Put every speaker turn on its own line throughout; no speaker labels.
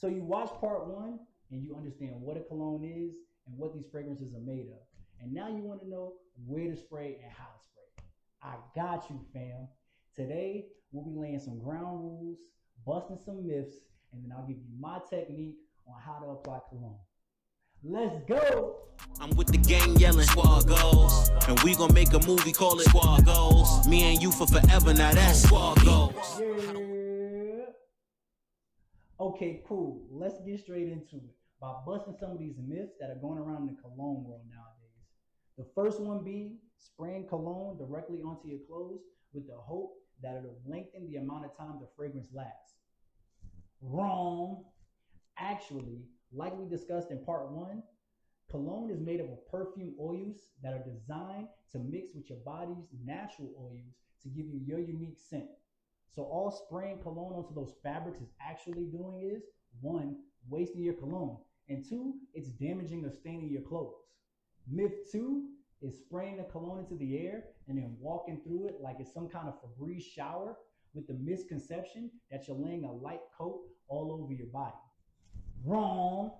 So you watch part one and you understand what a cologne is and what these fragrances are made of. And now you want to know where to spray and how to spray. I got you, fam. Today, we'll be laying some ground rules, busting some myths, and then I'll give you my technique on how to apply cologne. Let's go!
I'm with the gang yelling squad goals, and we gon' make a movie, call it squad goals. Me and you for forever, now that's squad goals.
Yeah. Okay, cool. Let's get straight into it by busting some of these myths that are going around in the cologne world nowadays. The first one being spraying cologne directly onto your clothes with the hope that it'll lengthen the amount of time the fragrance lasts. Wrong. Actually, like we discussed in part one, cologne is made up of perfume oils that are designed to mix with your body's natural oils to give you your unique scent. So all spraying cologne onto those fabrics is actually doing is one, wasting your cologne, and two, it's damaging or staining your clothes. Myth two is spraying the cologne into the air and then walking through it like it's some kind of Febreze shower with the misconception that you're laying a light coat all over your body. Wrong.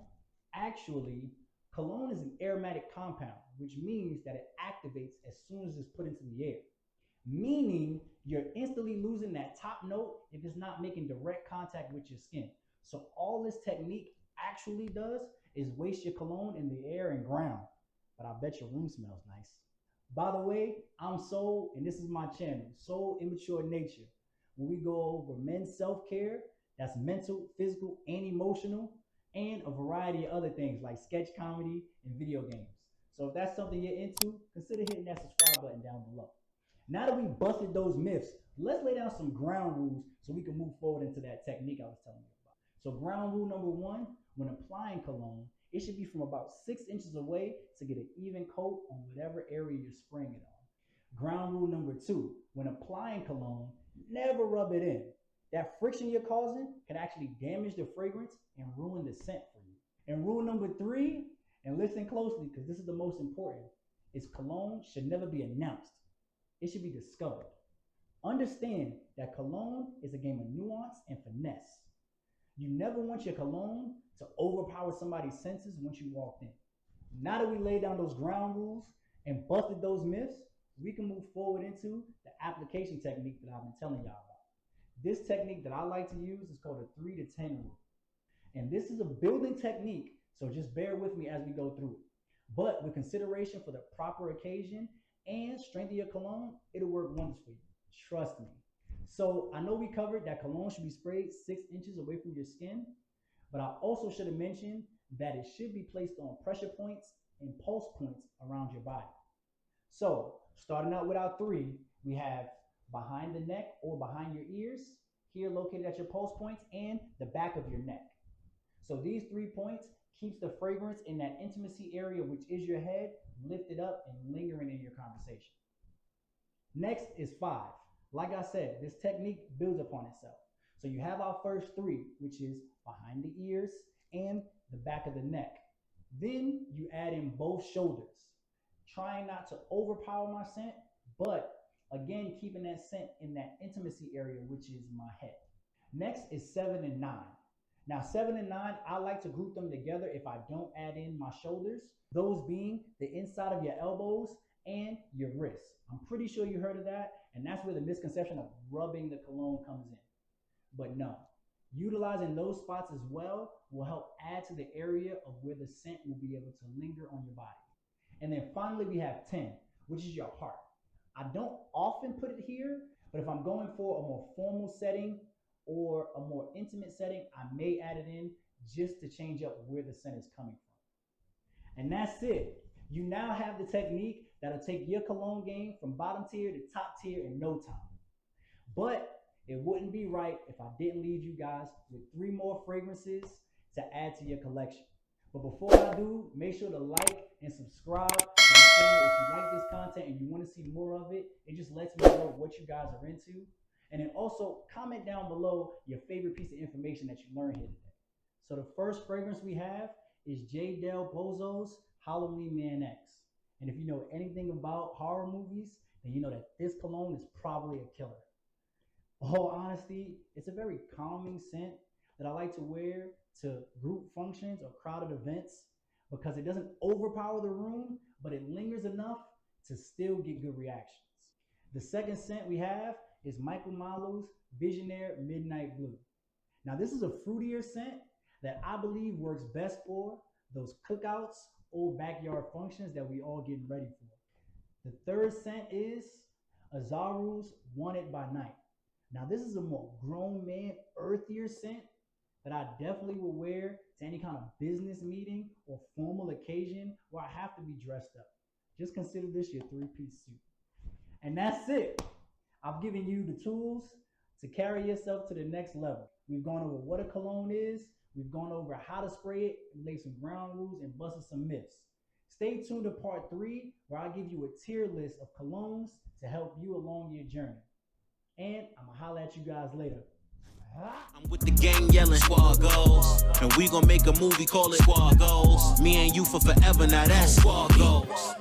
Actually, cologne is an aromatic compound, which means that it activates as soon as it's put into the air, meaning you're instantly losing that top note if it's not making direct contact with your skin. So all this technique actually does is waste your cologne in the air and ground, but I bet your room smells nice. By the way, I'm Soul, and this is my channel, Soul Immature Nature, where we go over men's self-care, that's mental, physical, and emotional, and a variety of other things like sketch comedy and video games. So if that's something you're into, consider hitting that subscribe button down below. Now that we busted those myths, let's lay down some ground rules so we can move forward into that technique I was telling you about. So ground rule number one, when applying cologne, it should be from about 6 inches away to get an even coat on whatever area you're spraying it on. Ground rule number two, when applying cologne, never rub it in. That friction you're causing can actually damage the fragrance and ruin the scent for you. And rule number three, and listen closely because this is the most important, is cologne should never be announced. It should be discovered. Understand that cologne is a game of nuance and finesse. You never want your cologne to overpower somebody's senses once you walked in. Now that we laid down those ground rules and busted those myths, we can move forward into the application technique that I've been telling y'all about. This technique that I like to use is called a 3 to 10 rule. And this is a building technique, so just bear with me as we go through it. But with consideration for the proper occasion and strength of your cologne, it'll work wonders for you. Trust me. So I know we covered that cologne should be sprayed 6 inches away from your skin, but I also should have mentioned that it should be placed on pressure points and pulse points around your body. So starting out with our three, we have behind the neck or behind your ears, here located at your pulse points, and the back of your neck. So these 3 points keeps the fragrance in that intimacy area, which is your head, lifted up and lingering in your conversation. Next is 5. Like I said, this technique builds upon itself. So you have our first 3, which is behind the ears and the back of the neck. Then you add in both shoulders, trying not to overpower my scent, but again, keeping that scent in that intimacy area, which is my head. Next is 7 and 9. Now 7 and 9, I like to group them together if I don't add in my shoulders, those being the inside of your elbows and your wrists. I'm pretty sure you heard of that, and that's where the misconception of rubbing the cologne comes in. But no, utilizing those spots as well will help add to the area of where the scent will be able to linger on your body. And then finally we have 10, which is your heart. I don't often put it here, but if I'm going for a more formal setting or a more intimate setting, I may add it in just to change up where the scent is coming from. And that's it. You now have the technique that'll take your cologne game from bottom tier to top tier in no time. But it wouldn't be right if I didn't leave you guys with 3 more fragrances to add to your collection. But before I do, make sure to like and subscribe to the channel if you like this content and you want to see more of it. It just lets me know what you guys are into. And then also comment down below your favorite piece of information that you learned here today. So the first fragrance we have is J. Del Pozo's Halloween Man X. And if you know anything about horror movies, then you know that this cologne is probably a killer. All honesty, it's a very calming scent that I like to wear to group functions or crowded events because it doesn't overpower the room, but it lingers enough to still get good reactions. The second scent we have is Michael Malul's Visionair Midnight Blue. Now, this is a fruitier scent that I believe works best for those cookouts or backyard functions that we all getting ready for. The third scent is Azzaro's Wanted by Night. Now, this is a more grown man, earthier scent that I definitely will wear to any kind of business meeting or formal occasion where I have to be dressed up. Just consider this your three-piece suit. And that's it. I've given you the tools to carry yourself to the next level. We've gone over what a cologne is. We've gone over how to spray it, laid some ground rules, and busted some myths. Stay tuned to part 3, where I give you a tier list of colognes to help you along your journey. And I'm gonna holler at you guys later.
I'm with the gang yelling squad goals, and we gon' make a movie call it squad goals. Me and you for forever, now that's squad goals.